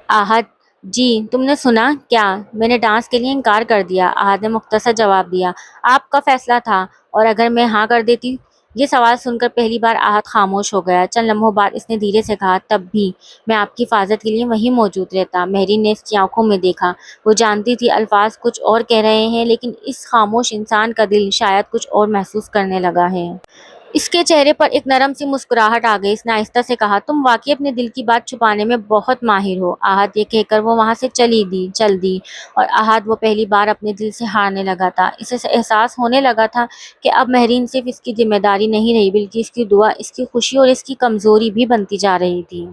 احد، جی، تم نے سنا؟ کیا؟ میں نے ڈانس کے لیے انکار کر دیا، احد نے مختصر جواب دیا۔ آپ کا فیصلہ تھا، اور اگر میں ہاں کر دیتی؟ یہ سوال سن کر پہلی بار احد خاموش ہو گیا۔ چند لمحوں بعد اس نے دھیرے سے کہا، تب بھی میں آپ کی حفاظت کے لیے وہیں موجود رہتا۔ مہرین نے اس کی آنکھوں میں دیکھا۔ وہ جانتی تھی الفاظ کچھ اور کہہ رہے ہیں لیکن اس خاموش انسان کا دل شاید کچھ اور محسوس کرنے لگا ہے۔ اس کے چہرے پر ایک نرم سی مسکراہٹ آ گئی۔ اس نے آہستہ سے کہا، تم واقعی اپنے دل کی بات چھپانے میں بہت ماہر ہو احد۔ یہ کہہ کر وہ وہاں سے چل دی اور احد وہ پہلی بار اپنے دل سے ہارنے لگا تھا۔ اسے احساس ہونے لگا تھا کہ اب مہرین صرف اس کی ذمہ داری نہیں رہی بلکہ اس کی دعا، اس کی خوشی اور اس کی کمزوری بھی بنتی جا رہی تھی۔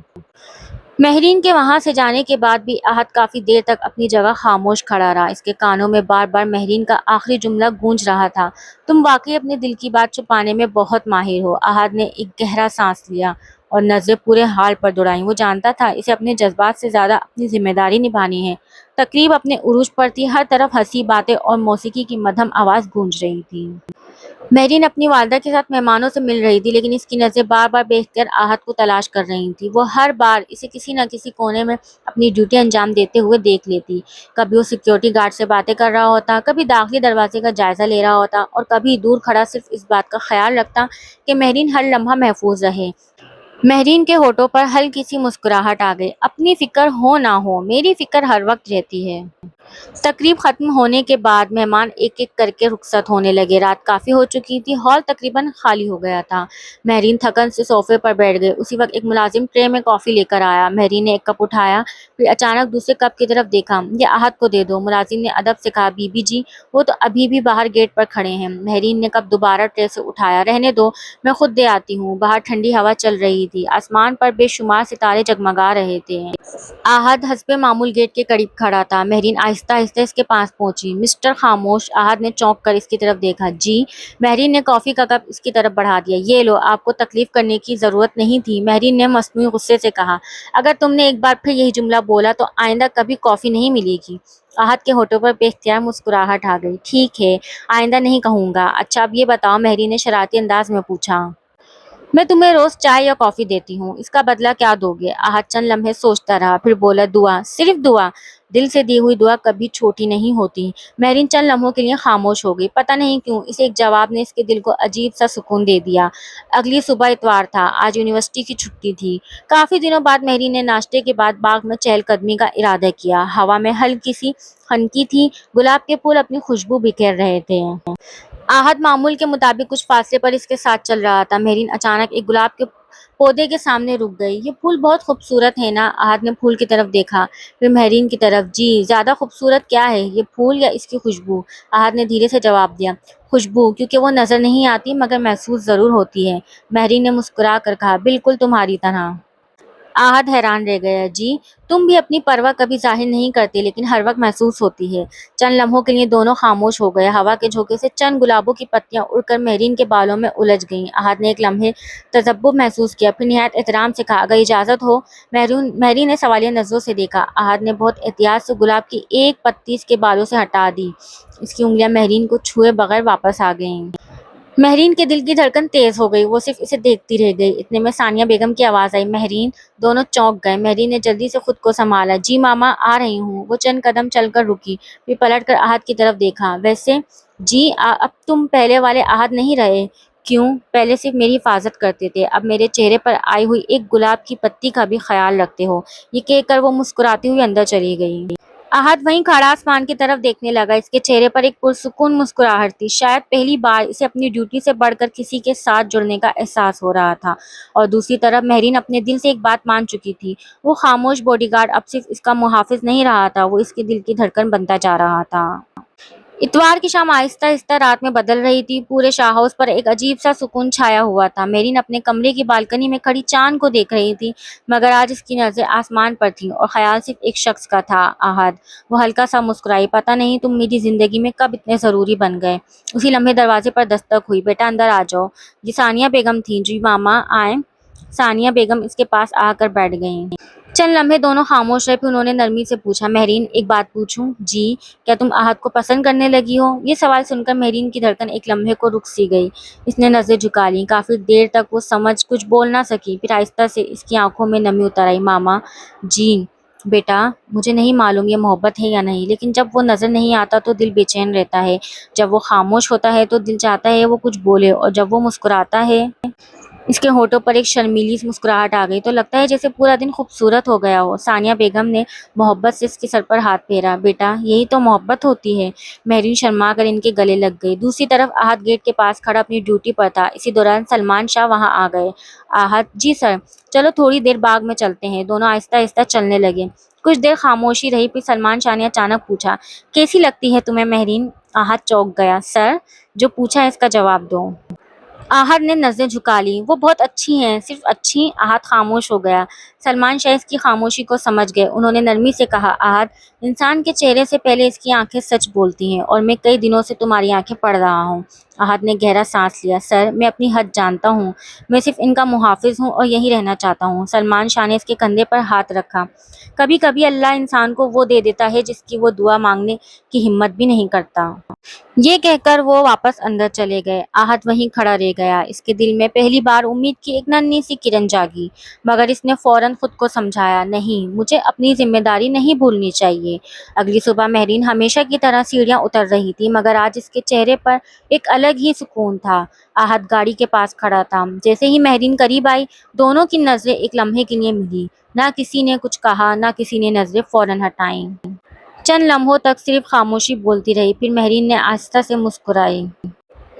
مہرین کے وہاں سے جانے کے بعد بھی احد کافی دیر تک اپنی جگہ خاموش کھڑا رہا۔ اس کے کانوں میں بار بار مہرین کا آخری جملہ گونج رہا تھا، تم واقعی اپنے دل کی بات چھپانے میں بہت ماہر ہو۔ احد نے ایک گہرا سانس لیا اور نظریں پورے حال پر دوڑائیں۔ وہ جانتا تھا اسے اپنے جذبات سے زیادہ اپنی ذمہ داری نبھانی ہے۔ تقریب اپنے عروج پر تھی، ہر طرف ہنسی، باتیں اور موسیقی کی مدھم آواز گونج رہی تھی۔ مہرین اپنی والدہ کے ساتھ مہمانوں سے مل رہی تھی لیکن اس کی نظریں بار بار بے اختیار احد کو تلاش کر رہی تھیں۔ وہ ہر بار اسے کسی نہ کسی کونے میں اپنی ڈیوٹی انجام دیتے ہوئے دیکھ لیتی۔ کبھی وہ سیکیورٹی گارڈ سے باتیں کر رہا ہوتا، کبھی داخلی دروازے کا جائزہ لے رہا ہوتا اور کبھی دور کھڑا صرف اس بات کا خیال رکھتا کہ مہرین ہر لمحہ محفوظ رہے۔ مہرین کے ہونٹوں پر ہلکی سی مسکراہٹ آ گئی، اپنی فکر ہو نہ ہو، میری فکر ہر وقت رہتی ہے۔ تقریب ختم ہونے کے بعد مہمان ایک ایک کر کے رخصت ہونے لگے۔ رات کافی ہو چکی تھی، ہال تقریباً خالی ہو گیا تھا۔ مہرین تھکن سے صوفے پر بیٹھ گئی۔ اسی وقت ایک ملازم ٹرے میں کافی لے کر آیا۔ مہرین نے ایک کپ اٹھایا، پھر اچانک دوسرے کپ کی طرف دیکھا۔ یہ احد کو دے دو، ملازم نے ادب سے کہا۔ بی بی جی، وہ تو ابھی بھی باہر گیٹ پر کھڑے ہیں۔ مہرین نے کپ دوبارہ ٹرے سے اٹھایا۔ رہنے دو، میں خود دے آتی ہوں۔ باہر ٹھنڈی ہوا چل رہی تھی، آسمان پر بے شمار ستارے جگمگا رہے تھے۔ احد حسب معمول گیٹ کے قریب کھڑا تھا۔ مہرین آہستہ آہستہ اس کے پاس پہنچی۔ مسٹر خاموش، احد نے چونک کر اس کی طرف دیکھا۔ جی؟ مہرین نے کافی کا کپ اس کی طرف بڑھا دیا۔ یہ لو، آپ کو تکلیف کرنے کی ضرورت نہیں تھی، مہرین نے مصنوعی غصے سے کہا۔ اگر تم نے ایک بار پھر یہی جملہ بولا تو آئندہ کبھی کافی نہیں ملے گی۔ احد کے ہونٹوں پر بے اختیار مسکراہٹ آ گئی۔ ٹھیک ہے، آئندہ نہیں کہوں گا۔ اچھا اب یہ بتاؤ، مہرین نے شرارتی انداز میں پوچھا۔ میں تمہیں روز چائے یا کافی دیتی ہوں، اس کا بدلہ کیا دو گے؟ احد چند لمحے سوچتا رہا، پھر بولا، دعا، صرف دعا؟ دل سے دی ہوئی دعا کبھی چھوٹی نہیں ہوتی۔ مہرین چند لمحوں کے لیے خاموش ہو گئی۔ پتہ نہیں کیوں اس ایک جواب نے اس کے دل کو عجیب سا سکون دے دیا۔ اگلی صبح اتوار تھا، آج یونیورسٹی کی چھٹی تھی۔ کافی دنوں بعد مہرین نے ناشتے کے بعد باغ میں چہل قدمی کا ارادہ کیا۔ ہوا میں ہلکی سی خنکی تھی، گلاب کے پھول اپنی خوشبو بکھیر رہے تھے۔ احد معمول کے مطابق کچھ فاصلے پر اس کے ساتھ چل رہا تھا۔ مہرین اچانک ایک گلاب کے پودے کے سامنے رک گئی۔ یہ پھول بہت خوبصورت ہے نا؟ احد نے پھول کی طرف دیکھا، پھر مہرین کی طرف۔ جی، زیادہ خوبصورت کیا ہے، یہ پھول یا اس کی خوشبو؟ احد نے دھیرے سے جواب دیا، خوشبو، کیونکہ وہ نظر نہیں آتی مگر محسوس ضرور ہوتی ہے۔ مہرین نے مسکرا کر کہا، بالکل تمہاری طرح۔ احد حیران رہ گیا۔ جی؟ تم بھی اپنی پرواہ کبھی ظاہر نہیں کرتے لیکن ہر وقت محسوس ہوتی ہے۔ چند لمحوں کے لیے دونوں خاموش ہو گئے۔ ہوا کے جھونکے سے چند گلابوں کی پتیاں اڑ کر مہرین کے بالوں میں الجھ گئیں۔ احد نے ایک لمحے تذبذب محسوس کیا، پھر نہایت احترام سے کہا، اگر اجازت ہو۔ مہرین نے سوالیہ نظروں سے دیکھا۔ احد نے بہت احتیاط سے گلاب کی ایک پتی اس کے بالوں سے ہٹا دی۔ اس کی انگلیاں مہرین کو چھوئے بغیر واپس آ گئیں۔ مہرین کے دل کی دھڑکن تیز ہو گئی، وہ صرف اسے دیکھتی رہ گئی۔ اتنے میں ثانیہ بیگم کی آواز آئی، مہرین! دونوں چونک گئے۔ مہرین نے جلدی سے خود کو سنبھالا، جی ماما، آ رہی ہوں۔ وہ چند قدم چل کر رکی، پھر پلٹ کر احد کی طرف دیکھا۔ ویسے جی، اب تم پہلے والے احد نہیں رہے۔ کیوں؟ پہلے صرف میری حفاظت کرتے تھے، اب میرے چہرے پر آئی ہوئی ایک گلاب کی پتی کا بھی خیال رکھتے ہو۔ یہ کہہ کر وہ مسکراتی ہوئی اندر چلی گئی۔ احد وہیں کھڑا آسمان کی طرف دیکھنے لگا۔ اس کے چہرے پر ایک پرسکون مسکراہٹ تھی۔ شاید پہلی بار اسے اپنی ڈیوٹی سے بڑھ کر کسی کے ساتھ جڑنے کا احساس ہو رہا تھا، اور دوسری طرف مہرین اپنے دل سے ایک بات مان چکی تھی۔ وہ خاموش باڈی گارڈ اب صرف اس کا محافظ نہیں رہا تھا، وہ اس کے دل کی دھڑکن بنتا جا رہا تھا۔ اتوار کی شام آہستہ آہستہ رات میں بدل رہی تھی۔ پورے شاہ ہاؤس پر ایک عجیب سا سکون چھایا ہوا تھا۔ مہرین اپنے کمرے کی بالکنی میں کھڑی چاند کو دیکھ رہی تھی، مگر آج اس کی نظریں آسمان پر تھیں اور خیال صرف ایک شخص کا تھا، احد۔ وہ ہلکا سا مسکرائی، پتہ نہیں تم میری زندگی میں کب اتنے ضروری بن گئے۔ اسی لمحے دروازے پر دستک ہوئی، بیٹا اندر آ جاؤ۔ یہ ثانیہ بیگم تھیں۔ جی ماما، آئیں۔ ثانیہ بیگم اس کے پاس آ کر بیٹھ گئیں۔ چند لمحے دونوں خاموش رہے، پھر انہوں نے نرمی سے پوچھا، مہرین ایک بات پوچھوں؟ جی؟ کیا تم احد کو پسند کرنے لگی ہو؟ یہ سوال سن کر مہرین کی دھڑکن ایک لمحے کو رک سی گئی۔ اس نے نظریں جھکا لیں۔ کافی دیر تک وہ سمجھ کچھ بول نہ سکی، پھر آہستہ سے اس کی آنکھوں میں نمی اتر آئی۔ ماما جی؟ بیٹا، مجھے نہیں معلوم یہ محبت ہے یا نہیں، لیکن جب وہ نظر نہیں آتا تو دل بے چین رہتا ہے، جب وہ خاموش ہوتا ہے تو دل چاہتا ہے وہ کچھ بولے، اور جب وہ مسکراتا ہے۔ اس کے ہونٹوں پر ایک شرمیلی مسکراہٹ آ گئی، تو لگتا ہے جیسے پورا دن خوبصورت ہو گیا ہو۔ ثانیہ بیگم نے محبت سے اس کے سر پر ہاتھ پھیرا۔ بیٹا، یہی تو محبت ہوتی ہے۔ مہرین شرما کر ان کے گلے لگ گئی۔ دوسری طرف احد گیٹ کے پاس کھڑا اپنی ڈیوٹی پر تھا۔ اسی دوران سلمان شاہ وہاں آ گئے۔ احد، جی سر، چلو تھوڑی دیر باغ میں چلتے ہیں۔ دونوں آہستہ آہستہ چلنے لگے۔ کچھ دیر خاموشی رہی، پھر سلمان شاہ نے اچانک پوچھا، کیسی لگتی ہے تمہیں مہرین؟ احد چونک گیا۔ سر، جو پوچھا ہے اس کا جواب دو۔ احد نے نظریں جھکا لیں۔ وہ بہت اچھی ہیں، صرف اچھی؟ احد خاموش ہو گیا۔ سلمان شاہ اس کی خاموشی کو سمجھ گئے۔ انہوں نے نرمی سے کہا، احد، انسان کے چہرے سے پہلے اس کی آنکھیں سچ بولتی ہیں، اور میں کئی دنوں سے تمہاری آنکھیں پڑھ رہا ہوں۔ احد نے گہرا سانس لیا۔ سر، میں اپنی حد جانتا ہوں، میں صرف ان کا محافظ ہوں اور یہیں رہنا چاہتا ہوں۔ سلمان شاہ نے اس کے کندھے پر ہاتھ رکھا۔ کبھی کبھی اللہ انسان کو وہ دے دیتا ہے جس کی وہ دعا مانگنے کی ہمت بھی نہیں کرتا۔ یہ کہہ کر وہ واپس اندر چلے گئے۔ احد وہیں کھڑا رہ گیا۔ اس کے دل میں پہلی بار امید کی ایک ننھی سی کرن جاگی، مگر اس نے فوراً خود کو سمجھایا، نہیں، مجھے اپنی ذمہ داری نہیں بھولنی چاہیے۔ اگلی صبح مہرین ہمیشہ کی طرح سیڑھیاں اتر رہی تھی، مگر آج اس کے چہرے پر ایک الگ ہی سکون تھا۔ احد گاڑی کے پاس کھڑا تھا۔ جیسے ہی مہرین قریب آئی، دونوں کی نظریں ایک لمحے کے لیے ملی۔ نہ کسی نے کچھ کہا، نہ کسی نے نظریں فوراً ہٹائیں۔ چند لمحوں تک صرف خاموشی بولتی رہی، پھر مہرین نے آہستہ سے مسکرائی۔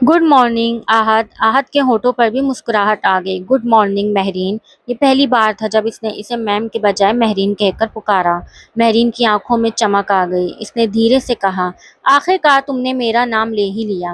گڈ مارننگ احد۔ احد کے ہونٹوں پر بھی مسکراہٹ آ گئی۔ Good morning Mehreen. یہ پہلی بار تھا جب اس نے اسے میم کے بجائے مہرین کہہ کر پکارا۔ مہرین کی آنکھوں میں چمک آ گئی۔ اس نے دھیرے سے کہا، آخر کار تم نے میرا نام لے ہی لیا۔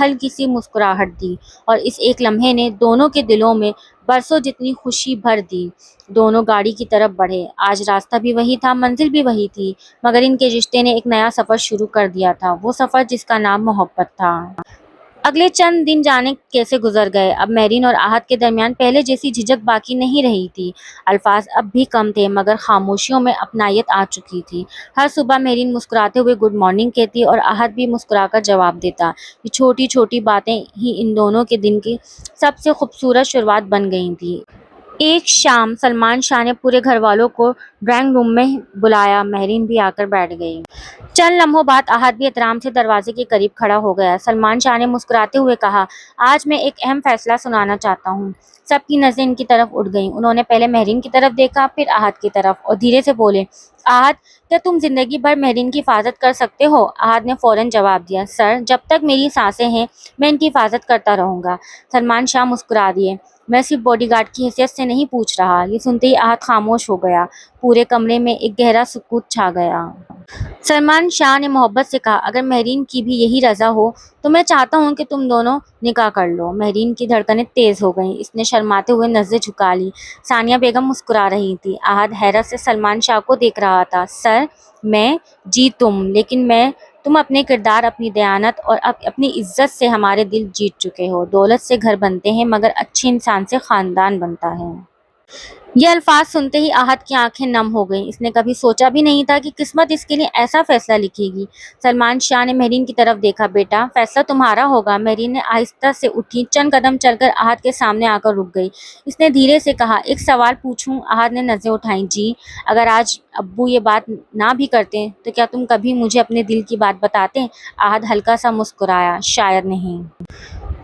ہلکی سی مسکراہٹ دی اور اس ایک لمحے نے دونوں کے دلوں میں برسوں جتنی خوشی بھر دی۔ دونوں گاڑی کی طرف بڑھے۔ آج راستہ بھی وہی تھا، منزل بھی وہی تھی، مگر ان کے رشتے نے ایک نیا سفر شروع کر دیا تھا، وہ سفر جس کا نام محبت تھا۔ اگلے چند دن جانے کیسے گزر گئے۔ اب مہرین اور آہد کے درمیان پہلے جیسی جھجک باقی نہیں رہی تھی۔ الفاظ اب بھی کم تھے، مگر خاموشیوں میں اپنائیت آ چکی تھی۔ ہر صبح مہرین مسکراتے ہوئے گڈ مارننگ کہتی اور آہد بھی مسکرا کر جواب دیتا۔ یہ چھوٹی چھوٹی باتیں ہی ان دونوں کے دن کی سب سے خوبصورت شروعات بن گئی تھیں۔ ایک شام سلمان شاہ نے پورے گھر والوں کو ڈرائنگ روم میں بلایا۔ مہرین بھی آ کر بیٹھ گئی۔ چند لمحوں بعد آہد بھی احترام سے دروازے کے قریب کھڑا ہو گیا۔ سلمان شاہ نے مسکراتے ہوئے کہا، آج میں ایک اہم فیصلہ سنانا چاہتا ہوں۔ سب کی نظریں ان کی طرف اٹھ گئیں۔ انہوں نے پہلے مہرین کی طرف دیکھا، پھر آہد کی طرف، اور دھیرے سے بولے، آہد، کیا تم زندگی بھر مہرین کی حفاظت کر سکتے ہو؟ آہد نے فوراً جواب دیا، سر، جب تک میری سانسیں ہیں میں ان کی حفاظت کرتا رہوں گا۔ سلمان شاہ مسکرا دیے، میں صرف باڈی گارڈ کی حیثیت سے نہیں پوچھ رہا۔ یہ سنتے ہی آہد خاموش ہو گیا۔ پورے کمرے میں ایک گہرا سکوت چھا گیا۔ سلمان شاہ نے محبت سے کہا، اگر مہرین کی بھی یہی رضا ہو تو میں چاہتا ہوں کہ تم دونوں نکاح کر لو۔ مہرین کی دھڑکنیں تیز ہو گئیں۔ اس نے شرماتے ہوئے نظریں جھکا لی۔ ثانیہ بیگم مسکرا رہی تھی۔ آہد حیرت سے سلمان شاہ کو دیکھ رہا تھا۔ سر، میں، جی تم، لیکن تم اپنے کردار، اپنی دیانت اور اپنی عزت سے ہمارے دل جیت چکے ہو۔ دولت سے گھر بنتے ہیں مگر اچھے انسان سے خاندان بنتا ہے۔ یہ الفاظ سنتے ہی آہد کی آنکھیں نم ہو گئیں۔ اس نے کبھی سوچا بھی نہیں تھا کہ قسمت اس کے لیے ایسا فیصلہ لکھے گی۔ سلمان شاہ نے مہرین کی طرف دیکھا، بیٹا، فیصلہ تمہارا ہوگا۔ مہرین نے آہستہ سے اٹھی، چند قدم چل کر آہد کے سامنے آ کر رک گئی۔ اس نے دھیرے سے کہا، ایک سوال پوچھوں؟ آہد نے نظریں اٹھائیں۔ جی۔ اگر آج ابو یہ بات نہ بھی کرتے تو کیا تم کبھی مجھے اپنے دل کی بات بتاتے؟ آہد ہلکا سا مسکرایا، شاید نہیں۔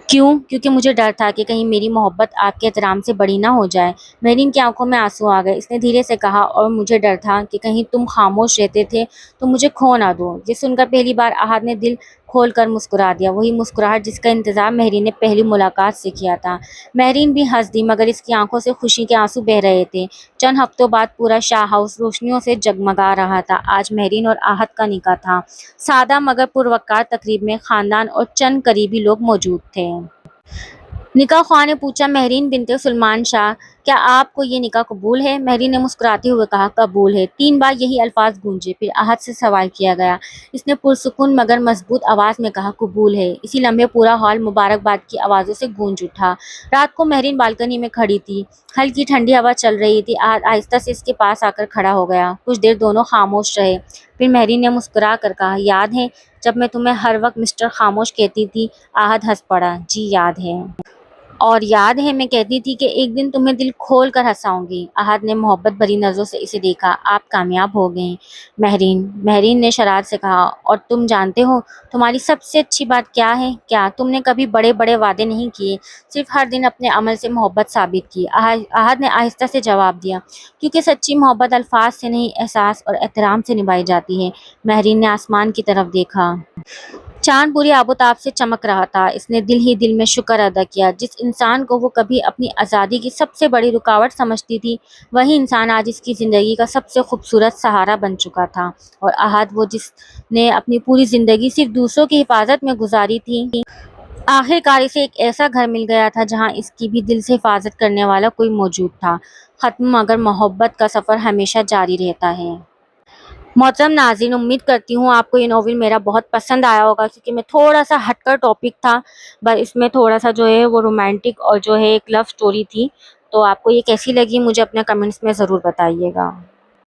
کیوں؟ کیونکہ مجھے ڈر تھا کہ کہیں میری محبت آپ کے احترام سے بڑی نہ ہو جائے۔ مہرین کی آنکھوں میں آنسو آ گئے۔ اس نے دھیرے سے کہا، اور مجھے ڈر تھا کہ کہیں تم خاموش رہتے تھے تو مجھے کھو نہ دو۔ یہ سن کر پہلی بار آہد نے دل کھول کر مسکرا دیا، وہی مسکراہٹ جس کا انتظار مہرین نے پہلی ملاقات سے کیا تھا۔ مہرین بھی ہنس دی، مگر اس کی آنکھوں سے خوشی کے آنسو بہہ رہے تھے۔ چند ہفتوں بعد پورا شاہ ہاؤس روشنیوں سے جگمگا رہا تھا۔ آج مہرین اور آہد کا نکاح تھا۔ سادہ مگر پروقار تقریب میں خاندان اور چند قریبی لوگ موجود تھے۔ نکاح خواہ نے پوچھا، مہرین بنت سلمان شاہ، کیا آپ کو یہ نکاح قبول ہے؟ مہرین نے مسکراتے ہوئے کہا، قبول ہے۔ 3 بار یہی الفاظ گونجے، پھر آہد سے سوال کیا گیا۔ اس نے پرسکون مگر مضبوط آواز میں کہا، قبول ہے۔ اسی لمحے پورا ہال مبارکباد کی آوازوں سے گونج اٹھا۔ رات کو مہرین بالکنی میں کھڑی تھی۔ ہلکی ٹھنڈی ہوا چل رہی تھی۔ آہد آہستہ سے اس کے پاس آ کر کھڑا ہو گیا۔ کچھ دیر دونوں خاموش رہے، پھر مہرین نے مسکرا کر کہا، یاد ہے جب میں تمہیں ہر وقت مسٹر خاموش کہتی تھی؟ آہد ہنس پڑا، جی یاد ہے۔ اور یاد ہے میں کہتی تھی کہ ایک دن تمہیں دل کھول کر ہنساؤں گی؟ آہد نے محبت بھری نظروں سے اسے دیکھا، آپ کامیاب ہو گئیں مہرین نے شرارت سے کہا، اور تم جانتے ہو تمہاری سب سے اچھی بات کیا ہے؟ کیا تم نے کبھی بڑے بڑے وعدے نہیں کیے، صرف ہر دن اپنے عمل سے محبت ثابت کی؟ آہد نے آہستہ سے جواب دیا، کیونکہ سچی محبت الفاظ سے نہیں، احساس اور احترام سے نبھائی جاتی ہے۔ مہرین نے آسمان کی طرف دیکھا۔ چاند پوری آب و تاب سے چمک رہا تھا۔ اس نے دل ہی دل میں شکر ادا کیا۔ جس انسان کو وہ کبھی اپنی آزادی کی سب سے بڑی رکاوٹ سمجھتی تھی، وہی انسان آج اس کی زندگی کا سب سے خوبصورت سہارا بن چکا تھا۔ اور آہد، وہ جس نے اپنی پوری زندگی صرف دوسروں کی حفاظت میں گزاری تھی، آخر کار اسے ایک ایسا گھر مل گیا تھا جہاں اس کی بھی دل سے حفاظت کرنے والا کوئی موجود تھا۔ ختم مگر محبت کا سفر ہمیشہ جاری رہتا ہے۔ محترم ناظرین، امید کرتی ہوں آپ کو یہ ناول میرا بہت پسند آیا ہوگا، کیونکہ میں تھوڑا سا ہٹ کر ٹاپک تھا، بس اس میں تھوڑا سا جو ہے وہ رومانٹک اور جو ہے ایک لو سٹوری تھی۔ تو آپ کو یہ کیسی لگی مجھے اپنے کمنٹس میں ضرور بتائیے گا۔